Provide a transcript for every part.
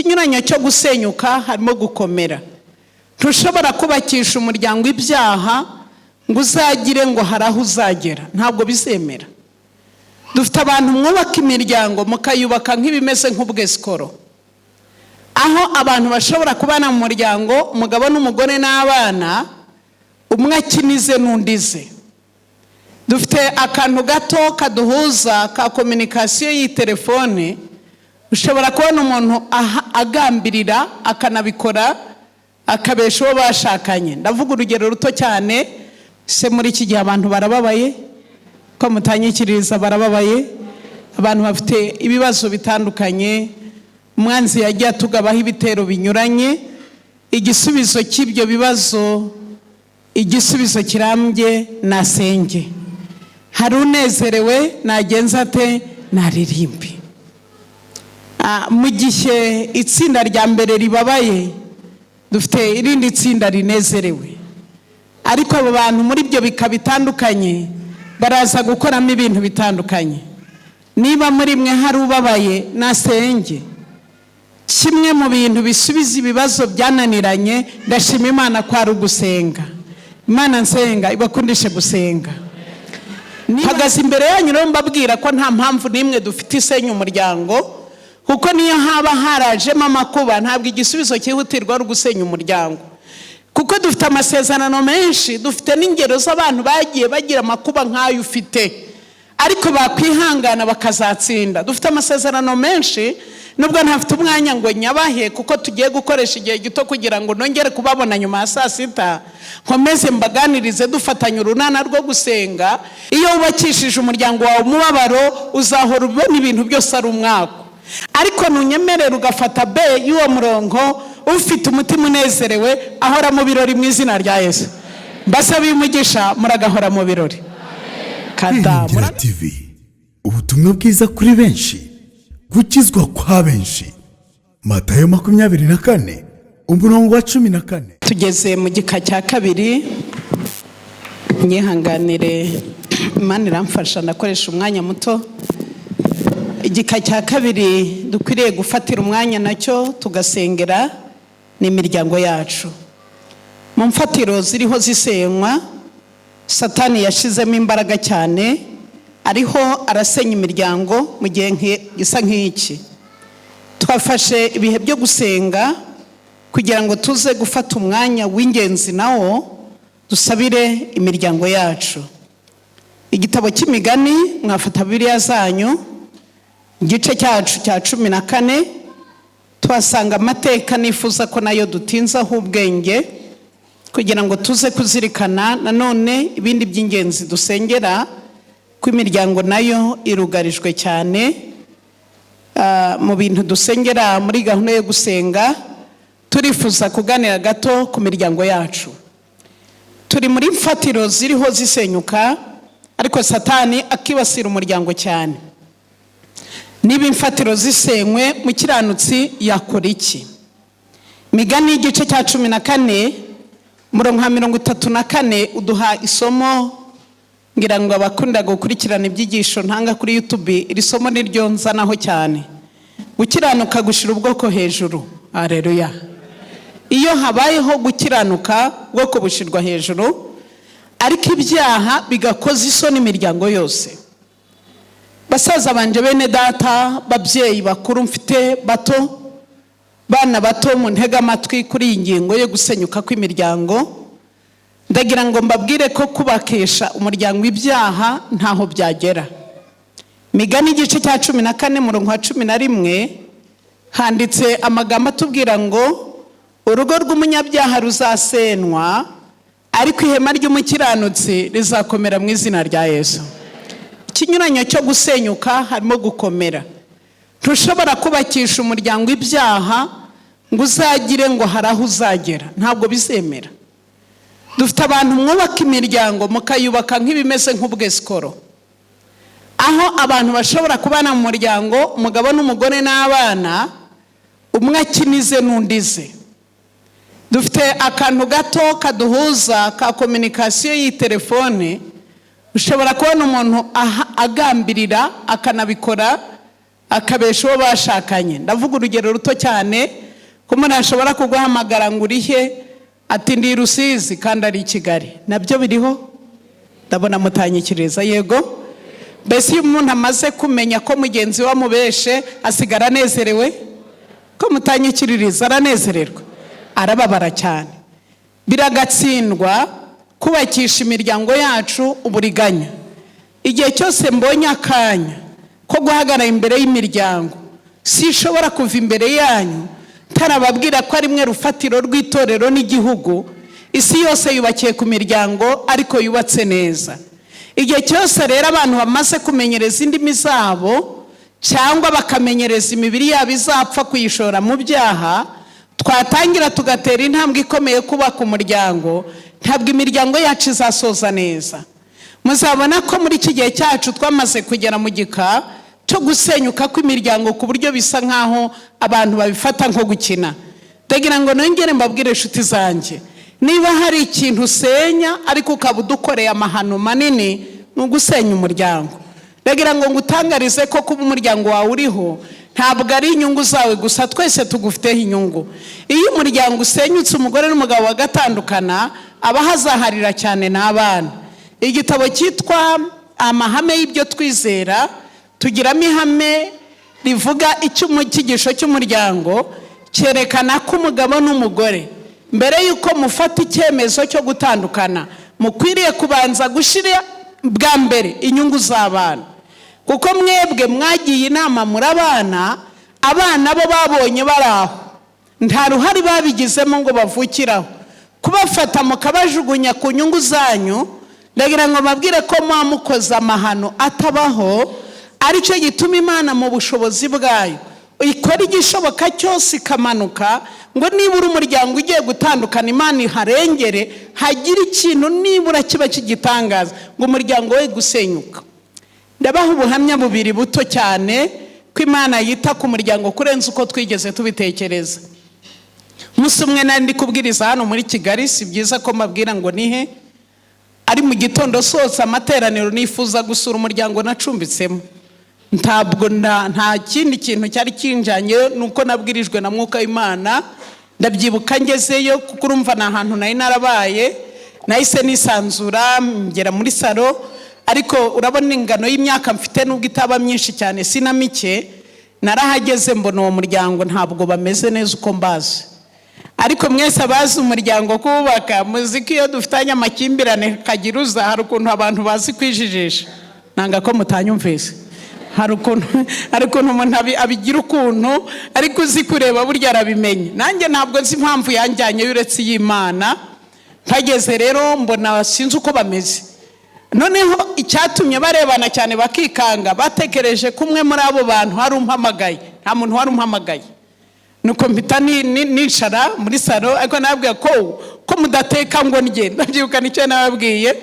ikinyuranyo cyo gusenyuka harimo gukomera. Ntushobora kubakisha umuryango ibyaha ngo uzagire ngo haraho uzagera, ntabwo bizemera. Dufite abantu mwubaka imiryango mukayubaka nk'ibimeze nk'ubwesikoro, aho abantu bashobora kubana mu muryango, umugabo n'umugore n'abana, umwe akinize n'undize. Dufite akantu gato kaduhuza ka komunikasiyo y'itelefone, ushobora kubona umuntu agambirira akanabikora akabesha uwo bashakanye. Ndavuga urugero ruto cyane, se muri iki gihe abantu barababaye, ko mutanyikiriza barababaye, abantu bafite ibibazo bitandukanye, umwanzi yagiye atugabaho ibitero binyuranye. Igisubizo cy'ibyo bibazo, igisubizo kirambye, nasenge. Hari unezerewe nagenza ate? Naririmbe. Mu gihe itsinda rya mbere ribabaye, dufite irindi tsinda rinezerewe, ariko abo bantu muri byo bikabitandukanye baraza gukoramo ibintu bitandukanye. Niba muri mwe hari ubabaye, nasenge. Kimwe mu bintu bisubiza ibibazo byananiranye, ndashima Imana ko ari ugusenga. Imana nsenga ibakundishe gusenga. Hagaze imbere yanyu rero mbabwira ko nta mpamvu n'imwe dufite isenya umuryango, kuko niyo haba harajemo amakuba ntabwo igisubizo cyihutirwa ari ugusenya umuryango, kuko dufite amasezerano menshi. Dufite n'ingero z'abantu bagiye bagira amakuba nk'ayo ufite, ariko bakwihangana bakazatsinda. Dufite amasezerano menshi, nubwo ntafite umwanya ngo nyabahe, kuko tugiye gukoresha igihe gito kugira ngo nongere kubabona nyuma ya saa sita, nkomeze mbaganirize dufatanya urunana rwo gusenga. Iyo wubakishije umuryango wawe umubabaro, uzahora ubona ibintu byose ari umwaka. Ariko nunyemerera ugafata be y'uwo murongo, ufite umutima unezerewe ahora mu birori mu izina rya Yesu. Mbasabiye umugisha, muragahora mu birori. Kwiringira TV, ubutumwa bwiza kuri benshi, gukizwa kwa benshi. Matayo 24 umurongo wa 14. Tugeze mu gika cya kabiri. Nyihanganire, Imana iramfasha ndakoresha umwanya muto. Igika cya kabiri dukwiriye gufatira umwanya nacyo tugasengera ni imiryango yacu. Mu mfatiro ziriho zisenywa, Satani yashizemo imbaraga cyane, ariho arasenya imiryango mu gihe gisa nk'iki. Twafashe ibihe byo gusenga kugira ngo tuze gufata umwanya w'ingenzi nawo dusabire imiryango yacu. Igitabo cy'Imigani, mwafata Bibiliya zanyu, igice cyacu cya 14, tuhasanga amateka nifuza ko nayo dutinzaho ubwenge kugira ngo tuze kuzirikana nanone ibindi by'ingenzi dusengera, ko imiryango nayo irugarijwe cyane. Mu bintu dusengera muri gahunda yo gusenga, turifuza kuganira gato ku miryango yacu. Turi muri mfatiro ziriho zisenyuka, ariko Satani akibasira umuryango cyane. Niba imfatiro zisenywe, mukiranutsi yakora iki? Imigani igice cya 14 umurongo wa 34 uduha isomo, ngira ngo abakunda gukurikirana ibyigisho ntanga kuri YouTube, iri somo niryo nzanaho cyane. Gukiranuka gushira ubwoko hejuru. Haleluya. Iyo habayeho gukiranuka ubwoko bushirwa hejuru, ariko ibyaha bigakoza isoni imiryango yose. Basaza banje, bene data, babyeyi bakuru mfite bato, bana bato, mu ntega amatwi kuri iyi ngingo yo gusenyuka kw'imiryango, ndagira ngo mbabwire ko kubakesha umuryango ibyaha ntaho byagera. Imigani igice cya 14 umurongo wa 11 handitse amagambo atubwira ngo urugo rw'umunyabyaha ruzasenwa, ariko ihema ry'umukiranutsi rizakomera mu izina rya Yesu. Ikinyuranyo cyo gusenyuka harimo gukomera. Ntushobora kubakisha umuryango ibyaha ngo uzagire ngo haraho uzagera, ntabwo bizemera. Dufite abantu mwubaka imiryango mukayubaka nk'ibimeze nk'ubwesikoro, aho abantu bashobora kubana mu muryango, umugabo n'umugore n'abana, umwe akinize n'undize. Dufite akantu gato kaduhuza ka komunikasiyo y'itelefone, ushobora kubona umuntu agambirira akanabikora akabesha uwo bashakanye. Ndavuga urugero ruto cyane ko umuntu ashobora kuguhamagara ngo urihe ati ndi Rusizi kandi ari i Kigali. Nabyo biriho? Ndabona mutanyikiriza. Yego. Mbese iyo umuntu amaze kumenya ko mugenzi we amubeshe asigara anezerewe? Ko mutanyikiririza aranezererwa? Arababara cyane. Biragatsindwa kubakisha imiryango yacu uburiganya. Igihe cyose mbonye akanya ko guhagarara imbere y'imiryango, sishobora kuva imbere yanyu tarababwira ko ari mwe rufatiro rw'itorero n'igihugu. Isi yose yubakiye ku miryango ariko yubatse neza. Igihe cyose rero abantu bamaze kumenyereza indimi zabo cyangwa bakamenyereza imibiri yabo izapfa kuyishora mu byaha, twatangira tugatera intambwe ikomeye kubaka umuryango, ntabwo imiryango yacu izasoza neza. Muzabona ko muri iki gihe cyacu twamaze kugera mu gika cyo gusenyuka kw'imiryango ku buryo bisa nkaho abantu babifata nko gukina. Ndagira ngo nongere mbabwire inshuti zanjye, niba hari ikintu usenya ariko ukaba udukoreye amahano manini, ni ugusenya umuryango. Ndagira ngo ngutangarize ko kuba umuryango wawe uriho ntabwo ari inyungu zawe gusa, twese tugufiteho inyungu. Iyo umuryango usenyutse, umugore n'umugabo bagatandukana, abahazaharira cyane n'abana. Igitabo cyitwa Amahame y'ibyo twizera, tugiramo ihame rivuga icyigisho cy'umuryango, cyerekana ko umugabo n'umugore mbere yuko mufata icyemezo cyo gutandukana, mukwiriye kubanza gushira bwa mbere inyungu z'abana. Kuko mwebwe mwagiye inama muri abana bo babonye baraho, nta ruhari babigizemo ngo bavukiraho. Kubafata mukabajugunya ku nyungu zanyu, ndagira ngo babwire ko mukoze amahano atabaho, aricyo gituma Imana mu bushobozi bwayo ikora igishoboka cyose ikamanuka ngo nibura umuryango ugiye gutandukana, Imana iharengere, hagira ikintu nibura kiba kigitangaza ngo umuryango we gusenyuka. Ndabaha ubuhamya bubiri buto cyane ko Imana yita ku muryango kurenza uko twigeze tubitekereza. Umunsi umwe nari ndi kubwiriza hano muri Kigali, si byiza ko mbabwira ngo nihe, ari mu gitondo sose amateraniro, nifuza gusura umuryango nacumbitsemo. Ntabwo nta kindi kintu cyari kinjanye, nuko nabwirijwe na Mwuka w'Imana. Ndabyibuka ngezeyo kuko urumva na ahantu nari narabaye, nahise nisanzura ngera muri salo. Ariko urabona ingano y'imyaka mfite nubwo itaba myinshi cyane, sina mike, narahageze mbona uwo muryango ntabwo bameze neza uko mbazi. Ariko mwese abazi umuryango kubaka, muziki iyo dufitanye amakimbirane kagiruza, hari ukuntu abantu bazi kwijijisha. Nanga ko mutanyumvise. Hari ukuntu umuntu abigira ukuntu, ariko uzi kureba burya arabimenye. Nanjye ntabwo nzi impamvu yanjyanye uretse y'Imana. Mpageze rero mbona sinzi uko bameze. Noneho icyatumye barebana cyane bakikanga, batekereje kumwe muri abo bantu hari umpamagaye. Nta muntu wari umpamagaye. Nuko mpita nishara muri salo, ariko nababwiye ko mudateka ngo ndye. Ndabyibuka nicyo nababwiye.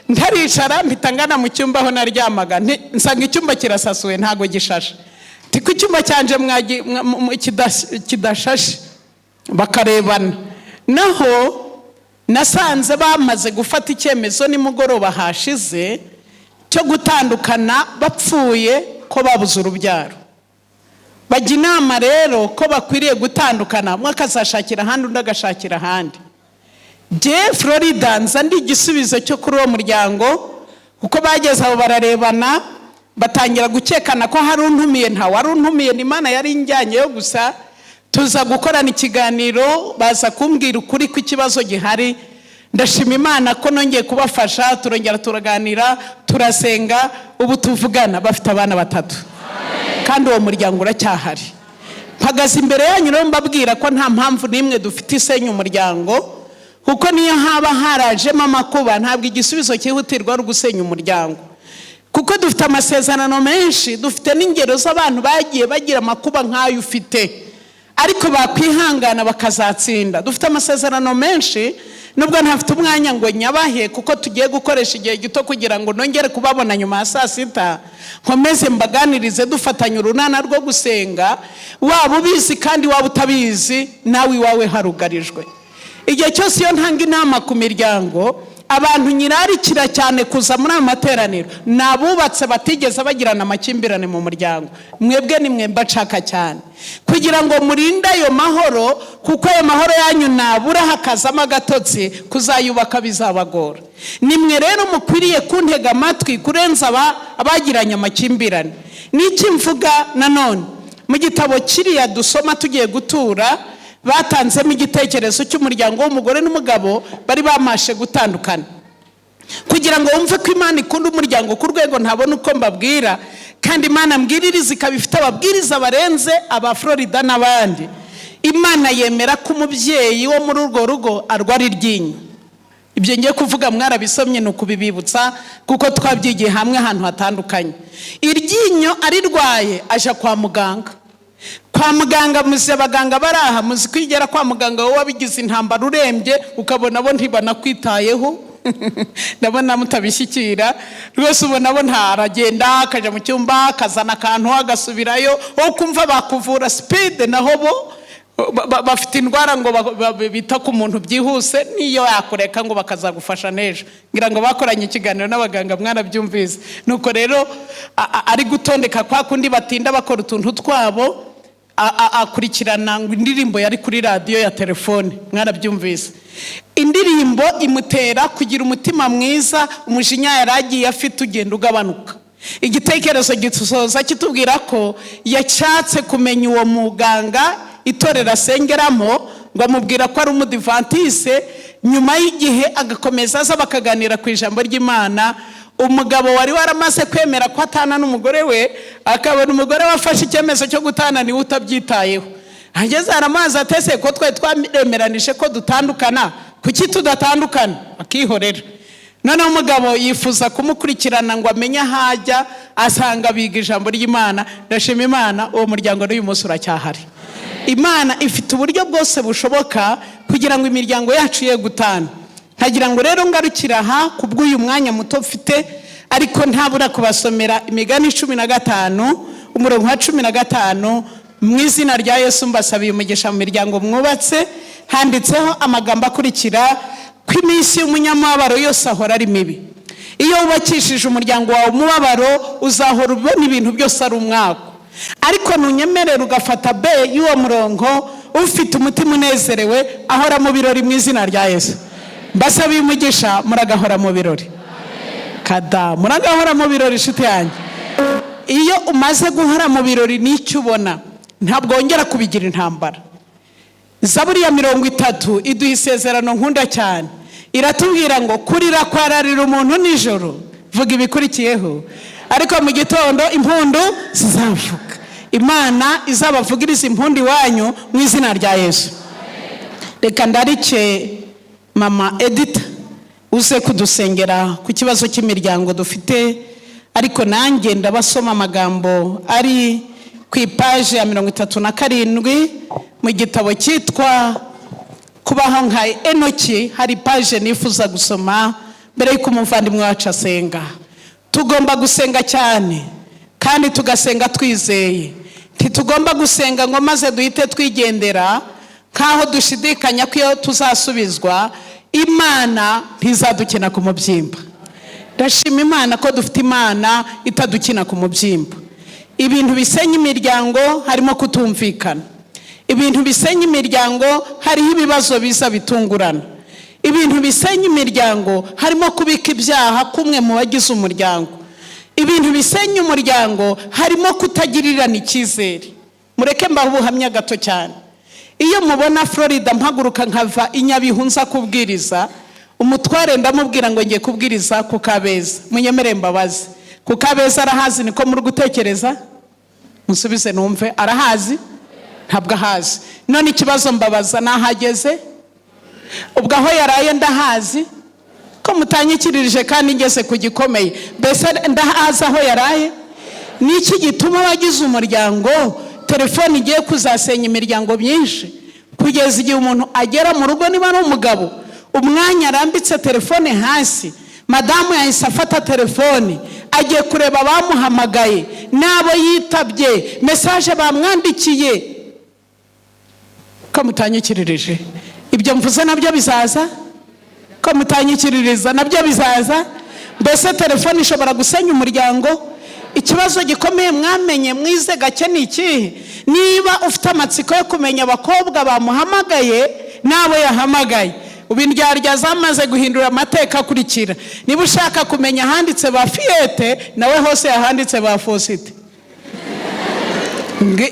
Ntarishara mpita ngana mu cyumba aho naryamaga, nsanga icyumba kirasasuye ntago gishashe. Tiko icyumba cyanje kidashashe, bakarebana. Naho nasanze bamaze gufata icyemezo nimugoroba hashize cyo gutandukana, bapfuye ko babuze urubyaro. Bajya inama rero ko bakwiriye gutandukana, umwe akazashakira ahandi undi agashakira ahandi. Je Florida nza ndi igisubizo cyo kuri uwo muryango, kuko bageze aho bararebana, batangira gukekana ko hari untumiye. Nta wari untumiye, ni Imana yari injyanyeyo gusa. Tuza gukorana ikiganiro, baza kumbwira ukuri ko ikibazo gihari. Ndashima Imana ko nongeye kubafasha, turongera turaganira, turasenga, ubu tuvugana bafite abana 3. Kandi uwo muryango uracyahari. Mpagaze imbere yanyu rero mbabwira ko nta mpamvu n'imwe dufite isenya umuryango, kuko niyo haba harajemo amakuba ntabwo igisubizo cyihutirwa ari gusenya umuryango. Kuko dufite amasezerano menshi, dufite n'ingero z'abantu bagiye bagira amakuba nk'ayo ufite, ariko bakwihangana bakazatsinda. Dufite amasezerano menshi, nubwo ntafite umwanya ngo nyabahe, kuko tugiye gukoresha igihe gito kugira ngo nongere kubabona nyuma ya saa sita, nkomeze mbaganirize dufatanya urunana rwo gusenga. Waba ubizi kandi waba utabizi, nawe iwawe harugarijwe. Igihe cyose iyo ntanga inama ku miryango, abantu nyirarikira cyane kuza muri aya materaniro ni abubatse batigeze bagirana amakimbirane mu muryango. Mwebwe ni mwe mbashaka cyane kugira ngo murinde ayo mahoro, kuko ayo mahoro yanyu nabura hakazamo agatotsi, kuzayubaka bizabagora. Ni mwe rero mukwiriye kuntega amatwi kurenza abagiranye amakimbirane. N'iki mvuga nanone, mu gitabo kiriya dusoma tugiye gutura, batanzemo igitekerezo cy'umuryango w'umugore n'umugabo bari bamashe gutandukana, kugira ngo wumve ko Imana ikunda umuryango ku rwego ntabona uko mbabwira, kandi Imana mbwiririza ikaba ifite ababwiriza barenze aba Florida n'abandi. Imana yemera ko umubyeyi wo muri urwo rugo arwara iryinyo. Ibyo ngiye kuvuga mwarabisomye, ni ukubibibutsa kuko twabyigiye hamwe ahantu hatandukanye. Iryinyo arirwaye aja kwa muganga. Kwa muganga muzi abaganga baraha, muzi kwigera kwa muganga wowe wabigize intambara urembye ukabona bo ntibanakwitayeho ndabona mutabishyikira rwose, ubona bo ntaragenda akaja mu cyumba akazana akantu agasubirayo, wowe kumva bakuvura speed, naho bo bafite indwara ngo bita ku muntu byihuse, niyo yakureka ngo bakazagufasha nejo. Ngira ngo bakoranye ikiganiro n'abaganga mwarabyumvise. Nuko rero ari gutondeka kwa kundi batinda bakora utuntu twabo, akurikirana ngo indirimbo yari kuri radio ya telefone, mwarabyumvise. Indirimbo imutera kugira umutima mwiza, umujinya yaragiye afite ugenda ugabanuka. Igitekerezo gisoza kitubwira ko yacatse kumenya uwo muganga itorera asengeramo, ngo amubwira ko ari umudivantise. Nyuma y'igihe agakomeza aza bakaganira ku ijambo ry'Imana. Umugabo wari waramaze kwemera ko atana n'umugore we, akabona umugore wafashe icyemezo cyo gutana niwe utabyitayeho. Ageze aramazi atese ko twe twaremeranije ko dutandukana, kuki tudatandukana? Akihorera. None umugabo yifuza kumukurikirana ngo amenye hajya, asanga biga ijambo ry'Imana. Ndashima Imana uwo muryango n'uyu munsi uracyahari. Imana ifite uburyo bwose bushoboka kugira ngo imiryango yacu ye gutana. Ntagira ngo rero ngarukira aha kubw'uyu mwanya muto mfite, ariko ntabura kubasomera Imigani 15 umurongo wa 15. Mu izina rya Yesu mbasabiye umugisha mu miryango mwubatse. Handitseho amagambo akurikira: ko iminsi y'umunyamabaro yose ahora ari mibi. Iyo wubakishije umuryango wawe umubabaro, uzahora ubona ibintu byose ari umwaka. Ariko nunyemerera ugafata B y'uwo murongo, ufite umutima unezerewe ahora mu birori mu izina rya Yesu. Mbasabiye umugisha, muragahora mu birori. Kada muragahora mu birori inshuti yanjye. Iyo umaze guhora mu birori n'icyo ubona, ntabwo wongera kubigira intambara. Zaburi ya 30 iduha isezerano nkunda cyane. Iratubwira ngo kurira kwararira umuntu nijoro, vuga ibikurikiyeho, ariko mu gitondo impundu zizavuga. Imana izabavugiriza impundu iwanyu mu izina rya Yesu. Reka ndarike Mama Edith uze kudusengera ku kibazo cy'imiryango dufite, ariko nanjye ndabasoma amagambo ari ku ipaje ya 37 mu gitabo cyitwa Kubaho nka Enoki. Hari paje nifuza gusoma mbere y'uko umuvandimwe wacu asenga. Tugomba gusenga cyane kandi tugasenga twizeye. Ntitugomba gusenga ngo maze duhite twigendera nkaho dushidikanya ko iyo tuzasubizwa. Imana ntizadukina ku mubyimba. Ndashima Imana ko dufite Imana itadukina ku mubyimba. Ibintu bisenya imiryango harimo kutumvikana. Ibintu bisenya imiryango hariho ibibazo biza bitungurana. Ibintu bisenya imiryango harimo kubika ibyaha kumwe mu bagize umuryango. Ibintu bisenya umuryango harimo kutagirirana icyizere. Mureke mbaho ubuhamya gato cyane. Iyo mubona Florida mpaguruka nkava Inyabihu nza kubwiriza, umutware ndamubwira ngo ngiye kubwiriza ku Kabeza. Munyemere mbabazi, ku Kabeza arahazi niko muri gutekereza? Musubize numve, arahazi? Ntabwo ahazi. None ikibazo mbabaza nahageze? Ubwo aho yaraye ndahazi? Ko mutanyikirije kandi ngeze ku gikomeye. Mbese ndahazi aho yaraye? Niki gituma abagize umuryango telefone igiye kuzasenya imiryango myinshi, kugeza igihe umuntu agera mu rugo niba ari umugabo, umwanya arambitse telefone hasi, madamu yahise afata telefone agiye kureba abamuhamagaye n'abo yitabye, message bamwandikiye. Ko mutanyikirije ibyo mvuze nabyo bizaza? Ko ko mutanyikiririza nabyo bizaza. Mbese telefone ishobora gusenya umuryango. Ikibazo gikomeye mwamenye mwize gake ni iki? Niba ufite amatsiko yo kumenya abakobwa bamuhamagaye n'abo yahamagaye, ubindyarya zamaze guhindura amateka akurikira. Niba ushaka kumenya handitse ba Fiyete, nawe hose yahanditse ba Fosite.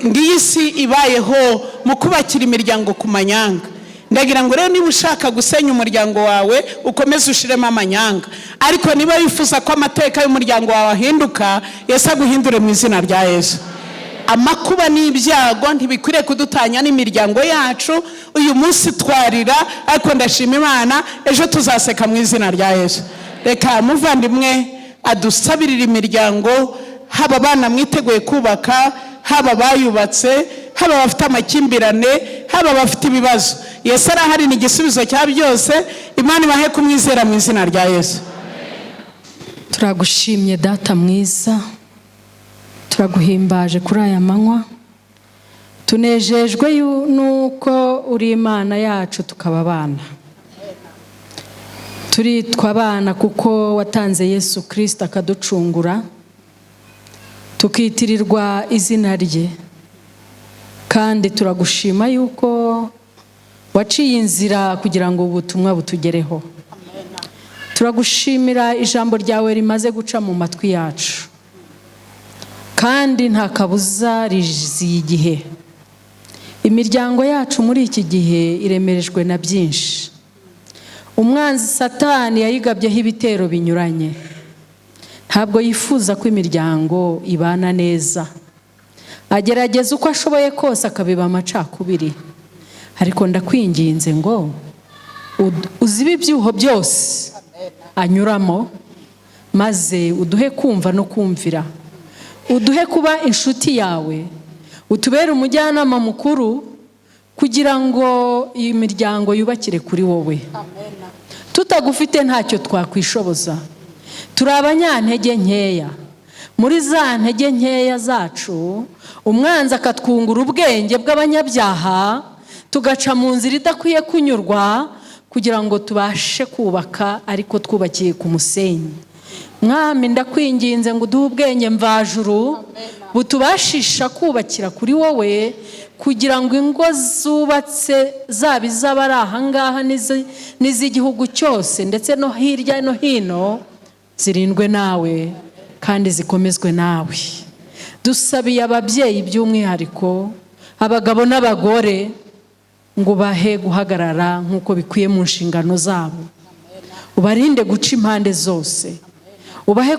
Ngiyi si ibayeho mu kubakira imiryango ku manyanga. Ndagira ngo rero niba ushaka gusenya umuryango wawe ukomeze ushiremo amanyanga, ariko niba wifuza ko amateka y'umuryango wawe ahinduka, Yesu aguhindure mu izina rya Yesu. Amakuba n'ibyago ntibikwiriye kudutanya n'imiryango yacu. Uyu munsi twarira, ariko ndashima Imana ejo tuzaseka mu izina rya Yesu. Reka muvandimwe adusabirira imiryango, haba abana mwiteguye kubaka, haba bayubatse, haba bafite amakimbirane, haba bafite ibibazo. Yesu arahari, ni igisubizo cya byose. Imana ibahe kumwizera mu izina rya Yesu. Turagushimye data mwiza, turaguhimbaje kuri aya manywa. Tunejejwe nuko uri Imana yacu tukaba abana. Turitwa abana kuko watanze Yesu Kristo akaducungura, tukitirirwa izina rye. Kandi turagushima yuko waciye inzira kugira ngo ubutumwa butugereho. Turagushimira ijambo ryawe rimaze guca mu matwi yacu, kandi nta kabuza riziye igihe. Imiryango yacu muri iki gihe iremerejwe na byinshi. Umwanzi Satani yayigabyeho ibitero binyuranye. Ntabwo yifuza ko imiryango ibana neza. Agerageza uko ashoboye kose akabiba amacakubiri. Ariko ndakwinginze ngo uzibe ibyuho byose anyuramo, maze uduhe kumva no kumvira. Uduhe kuba inshuti yawe, utubere umujyanama mukuru, kugira ngo iyi miryango yubakire kuri wowe. Tutagufite ntacyo twakwishoboza. Turi abanyantege nkeya. Muri za ntege nkeya zacu, umwanzi akatwungura ubwenge bw'abanyabyaha, tugaca mu nzira idakwiye kunyurwa, kugira ngo tubashe kubaka, ariko twubakiye ku musenyi. Mwami ndakwinginze ngo uduhe ubwenge mvajuru butubashisha kubakira kuri wowe, kugira ngo ingo zubatse zaba iz'abari aha ngaha n'iz'igihugu cyose ndetse no hirya no hino zirindwe nawe kandi zikomezwe nawe. Dusabiye ababyeyi by'umwihariko, abagabo n'abagore, ngo bahe guhagarara nk'uko bikwiye mu nshingano zabo. Ubarinde guca impande zose. Ubahe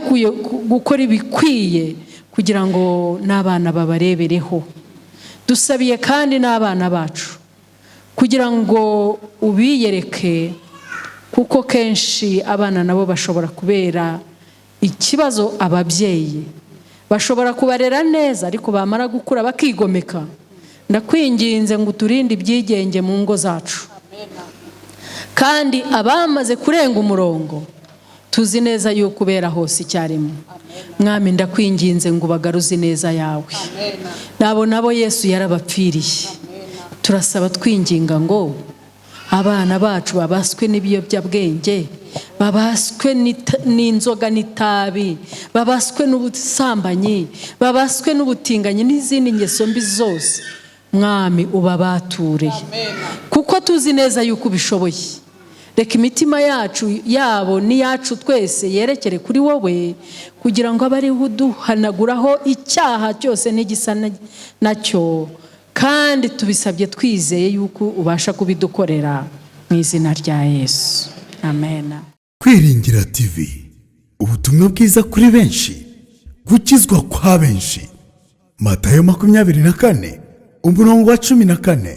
gukora ibikwiye kugira ngo n'abana babarebereho. Dusabiye kandi n'abana bacu kugira ngo ubiyereke, kuko kenshi abana nabo bashobora kubera ikibazo ababyeyi. Bashobora kubarera neza, ariko bamara gukura bakigomeka. Ndakwinginze ngo uturinde ibyigenge mu ngo zacu. Kandi abamaze kurenga umurongo, tuzi neza yuko ubera hose icyarimwe. Mwami ndakwinginze ngo ubagaruze neza yawe. Nabo Yesu yarabapfiriye. Turasaba twinginga ngo abana bacu babaswe n'ibiyobyabwenge, babaswe n'inzoga n'itabi, babaswe n'ubusambanyi, babaswe n'ubutinganyi n'izindi ngeso mbi zose. Mwami ubabature, kuko tuzi neza yuko ubishoboye. Reka imitima yacu yabo n'iyacu twese yerekere kuri wowe, kugira ngo abe ariho uduhanaguraho icyaha cyose n'igisa nacyo. Kandi tubisabye twizeye yuko ubasha kubidukorera mu izina rya Yesu. Amen. Kwiringira TV, ubutumwa bwiza kuri benshi, gukizwa kwa benshi. Matayo 24:14.